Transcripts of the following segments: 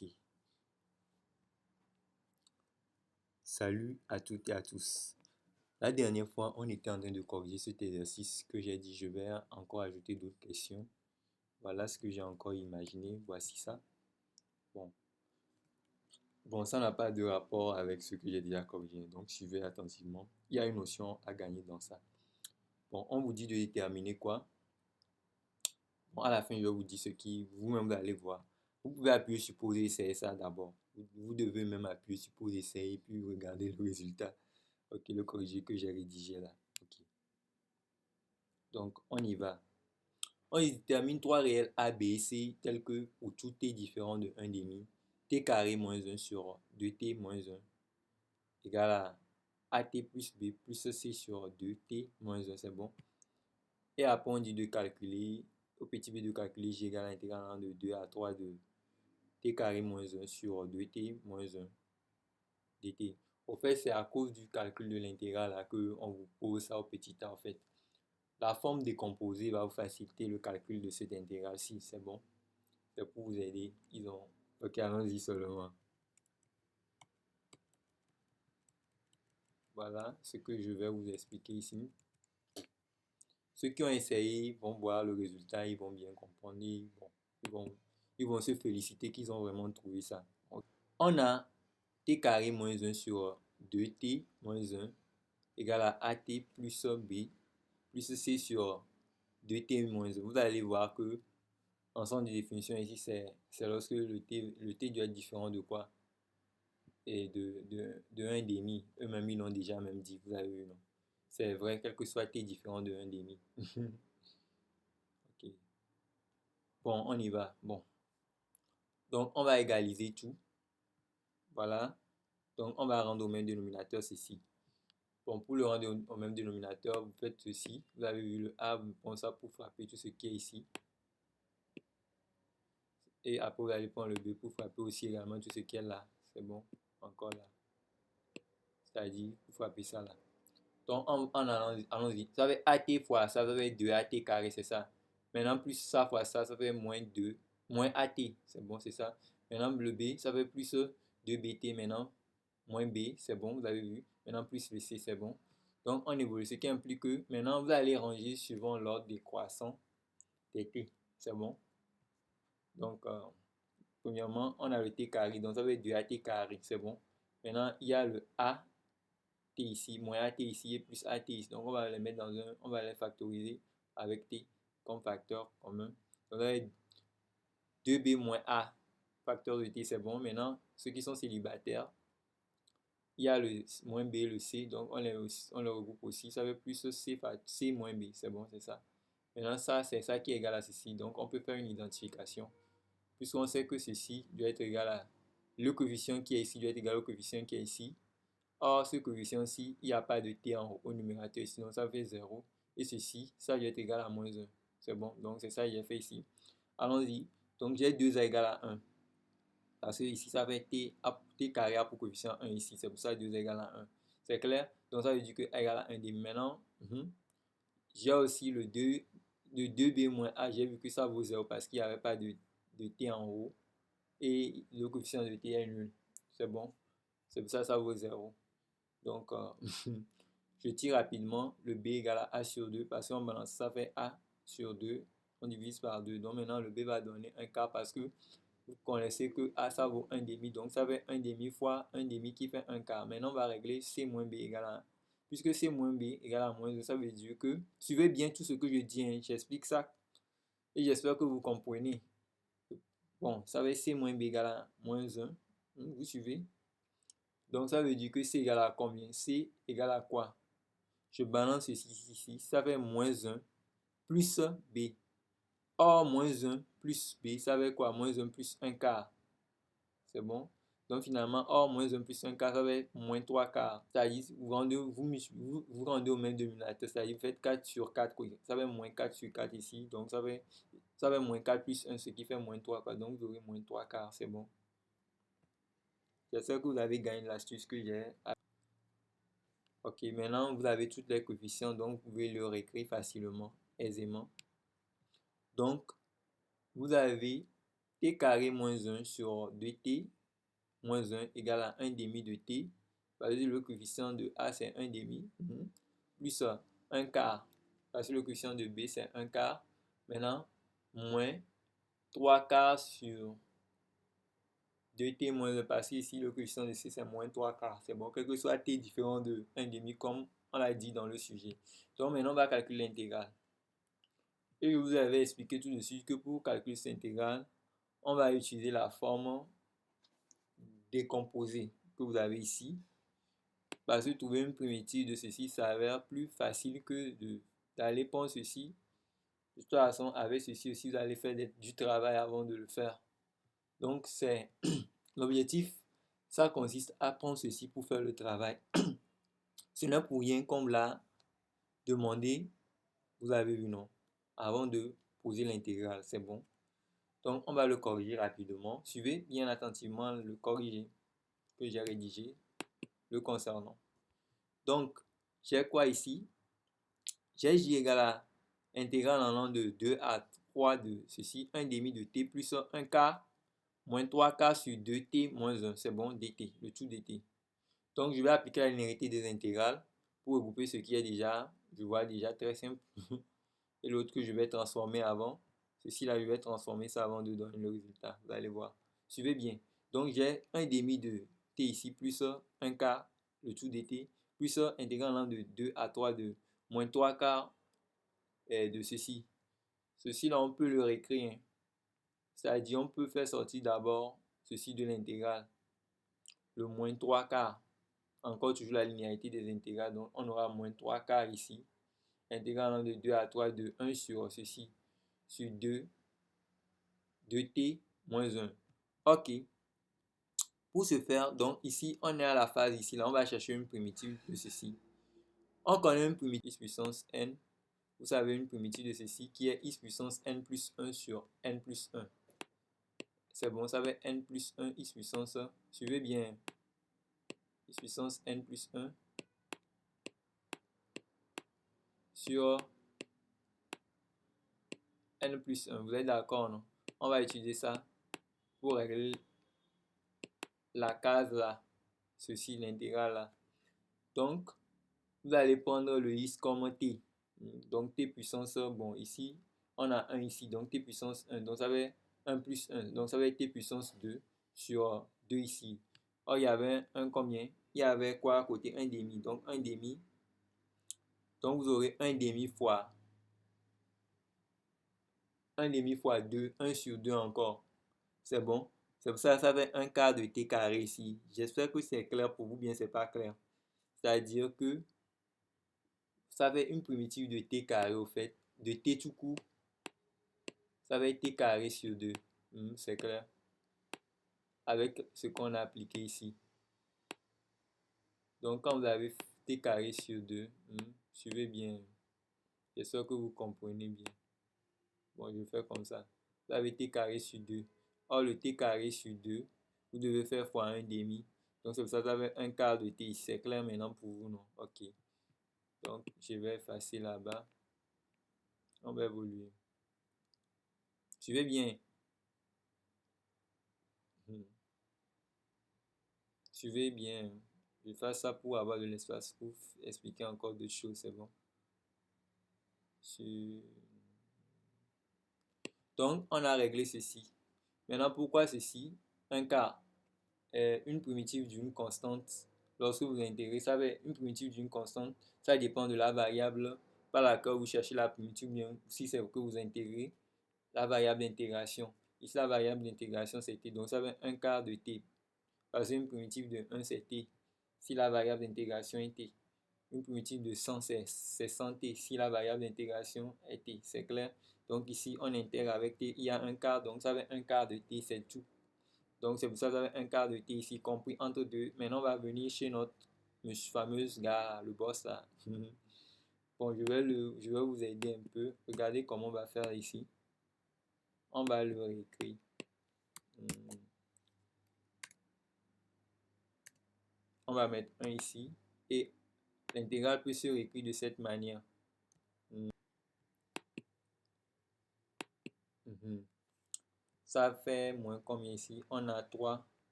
Ok. Salut à toutes et à tous. La dernière fois, on était en train de corriger cet exercice que j'ai dit je vais encore ajouter d'autres questions. Voilà ce que j'ai encore imaginé. Voici ça. Bon. Bon, ça n'a pas de rapport avec ce que j'ai déjà corrigé. Donc, suivez attentivement. Il y a une notion à gagner dans ça. Bon, on vous dit de déterminer quoi? Bon, à la fin, je vais vous dire ce qui, vous-même, vous allez voir. Vous pouvez appuyer sur pause et essayer ça d'abord. Vous devez même appuyer sur pause, essayer, puis regarder le résultat. Ok, le corrigé que j'ai rédigé là. Ok. Donc, on y va. On détermine trois réels A, B et C tels que où tout t différent de 1 demi, t carré moins 1 sur 2t moins 1 égale à AT plus B plus C sur 2t moins 1, c'est bon. Et après, on dit de calculer, au petit b de calculer G égale à l'intégrale de 2 à 3 de t carré moins 1 sur 2t moins 1 dt. Au fait, c'est à cause du calcul de l'intégrale qu'on vous pose ça au petit a en fait. La forme décomposée va vous faciliter le calcul de cette intégrale-ci, c'est bon. C'est pour vous aider. Ok, allons-y seulement. Voilà ce que je vais vous expliquer ici. Ceux qui ont essayé vont voir le résultat, ils vont bien comprendre, ils vont se féliciter qu'ils ont vraiment trouvé ça. On a t carré moins 1 sur 2t moins 1 égale à at plus b plus c sur 2t moins 1. Vous allez voir que l'ensemble des définitions ici, c'est lorsque le t doit être différent de quoi? Et de 1 demi. Eux-mêmes, ils l'ont déjà même dit, vous avez vu, non? C'est vrai, quel que soit t différent de 1 demi. Ok. Bon, on y va. Bon. Donc, on va égaliser tout. Voilà. Donc, on va rendre au même dénominateur ceci. Bon, pour le rendre au même dénominateur, vous faites ceci. Vous avez vu le A, vous prenez ça pour frapper tout ce qui est ici. Et après, vous allez prendre le B pour frapper aussi également tout ce qui est là. C'est bon. Encore là. C'est-à-dire, vous frappez ça là. Donc, allons-y. Ça fait AT fois ça, ça fait 2AT carré, c'est ça. Maintenant, plus ça fois ça, ça fait moins 2, moins AT. C'est bon, c'est ça. Maintenant, le B, ça fait plus 2BT. Maintenant, moins B, c'est bon, vous avez vu. Maintenant, plus le C, c'est bon. Donc, on évolue, ce qui implique que maintenant, vous allez ranger suivant l'ordre décroissant des T. C'est bon. Donc, premièrement, on a le T carré. Donc, ça veut dire 2AT carré. C'est bon. Maintenant, il y a le A t ici, moins at ici et plus at ici. Donc on va les mettre dans on va les factoriser avec t comme facteur commun. Donc là, 2b moins a facteur de t, c'est bon. Maintenant, ceux qui sont célibataires, il y a le moins b, le c, donc on les regroupe aussi. Ça veut plus c moins b, c'est bon, c'est ça. Maintenant, ça, c'est ça qui est égal à ceci. Donc on peut faire une identification. Puisqu'on sait que ceci doit être égal à le coefficient qui est ici doit être égal au coefficient qui est ici. Or, ce coefficient-ci, il n'y a pas de t en haut au numérateur, sinon ça fait 0. Et ceci, ça doit être égal à moins 1. C'est bon, donc c'est ça que j'ai fait ici. Allons-y. Donc j'ai 2a égale à 1. Parce que ici, ça fait t carré a pour coefficient 1 ici. C'est pour ça que 2a égale à 1. C'est clair? Donc ça veut dire que a égale à 1 demi. Maintenant, j'ai aussi le 2b moins a. J'ai vu que ça vaut 0 parce qu'il n'y avait pas de t en haut. Et le coefficient de t est nul. C'est bon? C'est pour ça que ça vaut 0. Donc, je tire rapidement le b égale à a sur 2 parce qu'on balance ça fait a sur 2. On divise par 2. Donc maintenant, le b va donner un quart parce que vous connaissez que a ça vaut 1 demi. Donc ça fait 1 demi fois 1 demi qui fait un quart. Maintenant, on va régler c moins b égale à 1. Puisque c moins b égale à moins 2, ça veut dire que, suivez bien tout ce que je dis, hein, j'explique ça. Et j'espère que vous comprenez. Bon, ça veut c moins b égale à moins 1. Vous suivez? Donc ça veut dire que c égale à combien? C égale à quoi? Je balance ici, ça fait moins 1 plus b. Or, moins 1 plus b, ça fait quoi? Moins 1 plus 1 quart. C'est bon? Donc finalement, or, moins 1 plus 1 quart, ça fait moins 3 quarts. C'est-à-dire, vous rendez au même dénominateur, c'est-à-dire vous faites 4 sur 4, ça fait moins 4 sur 4 ici. Donc ça fait moins 4 plus 1, ce qui fait moins 3. Quoi. Donc vous aurez moins 3 quarts, c'est bon? J'espère que vous avez gagné l'astuce que j'ai. Ok, maintenant vous avez tous les coefficients, donc vous pouvez le écrire facilement, aisément. Donc, vous avez t carré moins 1 sur 2t moins 1 égale à 1 demi de t. Parce que le coefficient de A, c'est 1 demi. Plus 1 quart. Parce que le coefficient de B, c'est 1 quart. Maintenant, moins 3 quarts sur 2t moins 1. Parce que ici, le coefficient de C, c'est moins 3 quarts. C'est bon, quel que soit t différent de 1 demi, comme on l'a dit dans le sujet. Donc, maintenant, on va calculer l'intégrale. Et je vous avais expliqué tout de suite que pour calculer cette intégrale, on va utiliser la forme décomposée que vous avez ici. Parce que trouver une primitive de ceci s'avère plus facile que d'aller prendre ceci. De toute façon, avec ceci aussi, vous allez faire du travail avant de le faire. Donc, c'est l'objectif, ça consiste à prendre ceci pour faire le travail. Ce n'est pour rien qu'on l'a demandé, vous avez vu, non? Avant de poser l'intégrale, c'est bon. Donc, on va le corriger rapidement. Suivez bien attentivement le corrigé que j'ai rédigé le concernant. Donc, j'ai quoi ici? J'ai j égale à intégrale en allant de 2 à 3 de ceci, 1 demi de t plus 1 quart moins 3 quarts sur 2t moins 1. C'est bon, dt, le tout dt. Donc, je vais appliquer la linéarité des intégrales pour regrouper ce qui est déjà, je vois déjà très simple. Et l'autre que je vais transformer avant. Ceci là, je vais transformer ça avant de donner le résultat. Vous allez voir. Suivez bien. Donc, j'ai 1 demi de t ici, plus 1 quart, le tout dt, plus intégrale de 2 à 3 de moins 3 quarts de ceci. Ceci là, on peut le réécrire. C'est-à-dire, on peut faire sortir d'abord ceci de l'intégrale. Le moins 3 quarts. Encore toujours la linéarité des intégrales. Donc, on aura moins 3 quarts ici. Intégrale de 2 à 3 de 1 sur ceci. Sur 2 t moins 1. OK. Pour ce faire, donc ici, on est à la phase ici. Là, on va chercher une primitive de ceci. On connaît une primitive puissance n. Vous savez, une primitive de ceci qui est x puissance n plus 1 sur n plus 1. C'est bon, ça va être n plus 1 x puissance. Suivez bien. X puissance n plus 1 sur n plus 1. Vous êtes d'accord, non? On va utiliser ça pour régler la case là. Ceci, l'intégrale là. Donc, vous allez prendre le x comme t. Donc, t puissance, bon, ici, on a 1 ici. Donc, t puissance 1. Donc, ça va être 1 plus 1. Donc, ça va être t puissance 2 sur 2 ici. Or, il y avait un combien? Il y avait quoi à côté? 1 demi. Donc, 1 demi. Donc, vous aurez 1 demi fois 1 demi fois 2. 1 sur 2 encore. C'est bon? C'est pour ça que ça fait 1 quart de t carré ici. J'espère que c'est clair pour vous, bien c'est pas clair. C'est-à-dire que ça fait une primitive de t carré au fait. De t tout court. Ça va être t carré sur 2. C'est clair. Avec ce qu'on a appliqué ici. Donc, quand vous avez t carré sur 2, suivez bien. J'espère que vous comprenez bien. Bon, je vais faire comme ça. Vous avez t carré sur 2. Or, le t carré sur 2, vous devez faire fois 1 demi. Donc, c'est pour ça que vous avez 1 quart de t. C'est clair maintenant pour vous, non? OK. Donc, je vais effacer là-bas. On va évoluer. Suivez bien. Suivez bien. Je vais faire ça pour avoir de l'espace pour expliquer encore d'autres choses, c'est bon. Donc, on a réglé ceci. Maintenant, pourquoi ceci? Un quart est une primitive d'une constante. Lorsque vous intégrez, ça va être une primitive d'une constante. Ça dépend de la variable par laquelle vous cherchez la primitive, bien si c'est que vous intégrez la variable d'intégration. Ici, la variable d'intégration, c'est t. Donc, ça va être un quart de t. Parce qu'une primitive de 1, c'est t. Si la variable d'intégration est t. Une primitive de 100, c'est 100t. Si la variable d'intégration est t. C'est clair? Donc ici, on intègre avec t. Il y a un quart. Donc ça va être un quart de t, c'est tout. Donc c'est pour ça que ça va être un quart de t ici, compris entre deux. Maintenant, on va venir chez notre fameuse gars, le boss là. Bon, je vais vous aider un peu. Regardez comment on va faire ici. On va le réécrire. On va mettre 1 ici. Et l'intégrale peut se réécrire de cette manière. Ça fait moins combien ici? On a 3.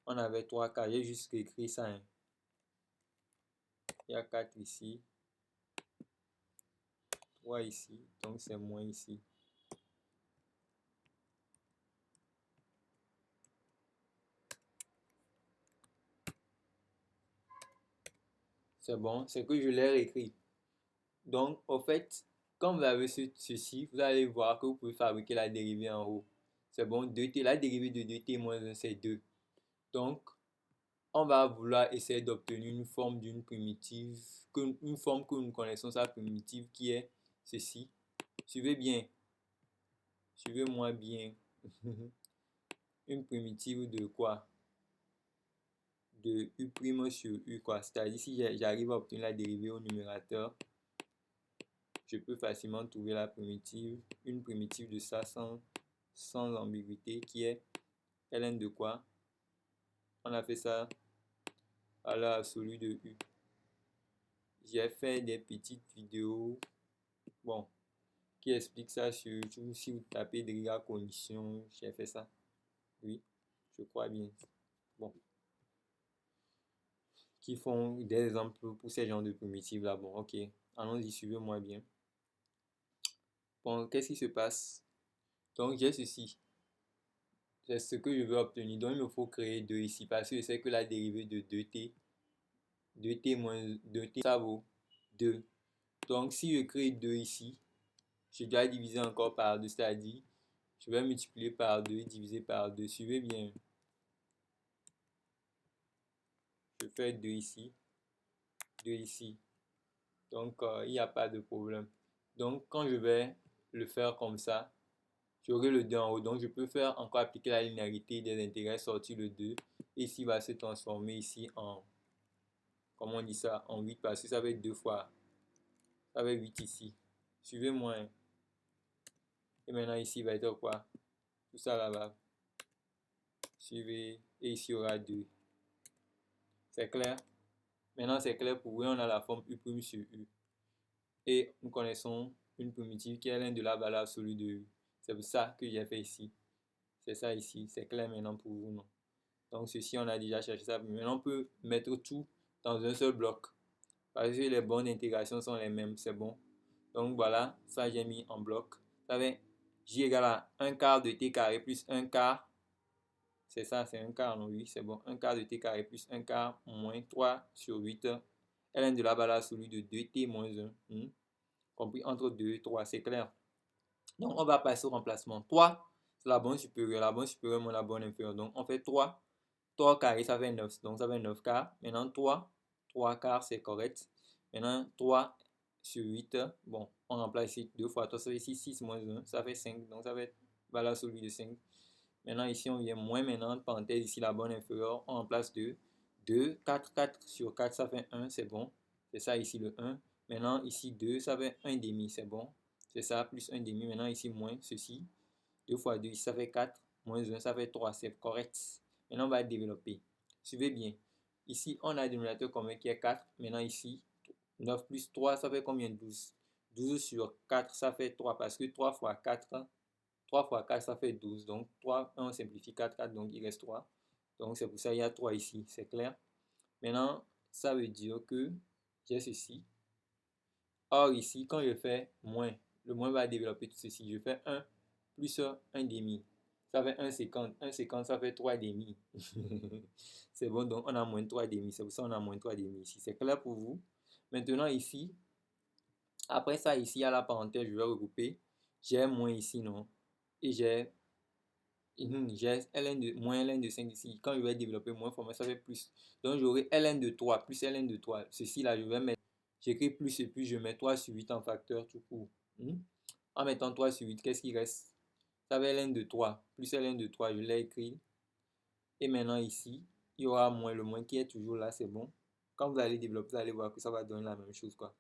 On avait 3 quarts. J'ai juste écrit ça. Hein. Il y a 4 ici. 3 ici. Donc c'est moins ici. C'est bon. C'est que je l'ai réécrit. Donc, au fait, quand vous avez ceci, vous allez voir que vous pouvez fabriquer la dérivée en haut. C'est bon, 2t, la dérivée de 2t moins 1, c'est 2. Donc, on va vouloir essayer d'obtenir une forme d'une primitive, une forme que nous connaissons, sa primitive, qui est ceci. Suivez bien. Suivez-moi bien. Une primitive de quoi? De u' sur u, quoi. C'est-à-dire, si j'arrive à obtenir la dérivée au numérateur, je peux facilement trouver la primitive, une primitive de ça sans ambiguïté, qui est ln de quoi? On a fait ça à la absolue de u. J'ai fait des petites vidéos, bon, qui expliquent ça sur YouTube. Si vous tapez dérivée condition, j'ai fait ça. Oui, je crois bien. Bon. Qui font des exemples pour ces genres de primitives là. Bon, ok. Allons-y, suivez-moi bien. Bon, qu'est-ce qui se passe? Donc, j'ai ceci. C'est ce que je veux obtenir. Donc, il me faut créer 2 ici parce que je sais que la dérivée de 2t moins 2t, ça vaut 2. Donc, si je crée 2 ici, je dois diviser encore par 2, c'est-à-dire, je vais multiplier par 2, diviser par 2. Suivez bien. Je fais 2 ici, 2 ici. Donc, il n'y a pas de problème. Donc, quand je vais le faire comme ça, j'aurai le 2 en haut. Donc, je peux faire encore appliquer la linéarité des intégrales, sortir le 2. Et ici, va se transformer ici en, comment on dit ça, en 8 parce que ça va être 2 fois. Ça va être 8 ici. Suivez-moi. Hein. Et maintenant, ici, va être quoi? Tout ça là-bas. Suivez. Et ici, il y aura 2. C'est clair? Maintenant, c'est clair pour vous. On a la forme U' sur U. Et nous connaissons une primitive qui est l'un de la valeur absolue de U. C'est pour ça que j'ai fait ici. C'est ça ici. C'est clair maintenant pour vous, non? Donc, ceci, on a déjà cherché ça. Maintenant, on peut mettre tout dans un seul bloc. Parce que les bornes d'intégration sont les mêmes. C'est bon. Donc, voilà. Ça, j'ai mis en bloc. Ça fait J égale à 1 quart de t carré plus 1 quart. C'est ça, c'est 1 quart, non? Oui, c'est bon. 1 quart de t carré plus 1 quart moins 3 sur 8. ln de la valeur absolue de 2t moins 1. Compris entre 2 et 3. C'est clair. Donc, on va passer au remplacement. 3, c'est la borne supérieure. La borne supérieure moins la borne inférieure. Donc, on fait 3. 3 carré, ça fait 9. Donc, ça fait 9 quarts. Maintenant, 3 quarts, c'est correct. Maintenant, 3 sur 8. Bon, on remplace ici 2 fois 3. Ça fait ici 6 moins 1. Ça fait 5. Donc, ça va être valeur absolue de 5. Maintenant, ici, on vient moins. Maintenant, parenthèse, ici, la borne inférieure. On remplace 2. 2, 4, 4 sur 4, ça fait 1. C'est bon. C'est ça ici le 1. Maintenant, ici, 2, ça fait 1 demi. C'est bon. C'est ça, plus 1 demi. Maintenant, ici, moins ceci. 2 fois 2, ici, ça fait 4. Moins 1, ça fait 3. C'est correct. Maintenant, on va développer. Suivez bien. Ici, on a un dénominateur commun qui est 4. Maintenant, ici, 9 plus 3, ça fait combien? 12. 12 sur 4, ça fait 3. Parce que 3 fois 4, 3 fois 4, ça fait 12. Donc, 3, on simplifie 4, 4, donc il reste 3. Donc, c'est pour ça qu'il y a 3 ici. C'est clair? Maintenant, ça veut dire que j'ai ceci. Or, ici, quand je fais moins, le moins va développer tout ceci. Je fais 1 plus 1 demi. Ça fait 1,50. 1,50, ça fait 3 demi. C'est bon, donc on a moins 3 demi. C'est pour ça qu'on a moins 3 demi ici. C'est clair pour vous? Maintenant, ici, après ça, ici, à la parenthèse, je vais regrouper. J'ai moins ici, non? Et j'ai ln de, moins ln de 5 ici. Quand je vais développer moins formel, ça fait plus. Donc, j'aurai ln de 3 plus ln de 3. Ceci, là, je vais mettre, j'écris plus et puis je mets 3 sur 8 en facteur tout court. En mettant 3 sur 8, qu'est-ce qui reste? Ça va ln de 3 plus ln de 3, je l'ai écrit. Et maintenant ici, il y aura moins, le moins qui est toujours là, c'est bon. Quand vous allez développer, vous allez voir que ça va donner la même chose, quoi.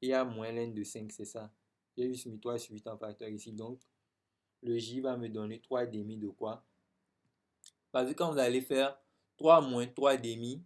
Et il y a moins ln de 5, c'est ça. J'ai juste mis 3 sur 8 en facteur ici, donc le J va me donner 3 demi de quoi? Parce que quand vous allez faire 3 moins 3 demi,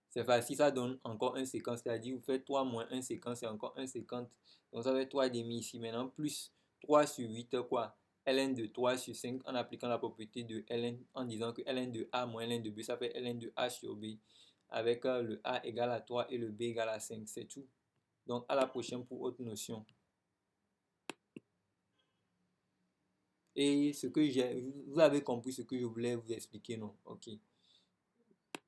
c'est facile, ça donne encore un séquence, c'est-à-dire vous faites 3 moins 1 séquence et encore 1 séquence. Donc ça fait 3 demi ici. Maintenant, plus 3 sur 8, quoi? ln de 3 sur 5 en appliquant la propriété de ln, en disant que ln de A moins ln de B, ça fait ln de A sur B, avec le A égale à 3 et le B égale à 5, c'est tout. Donc, à la prochaine pour autre notion. Et ce que vous avez compris ce que je voulais vous expliquer, non? Ok.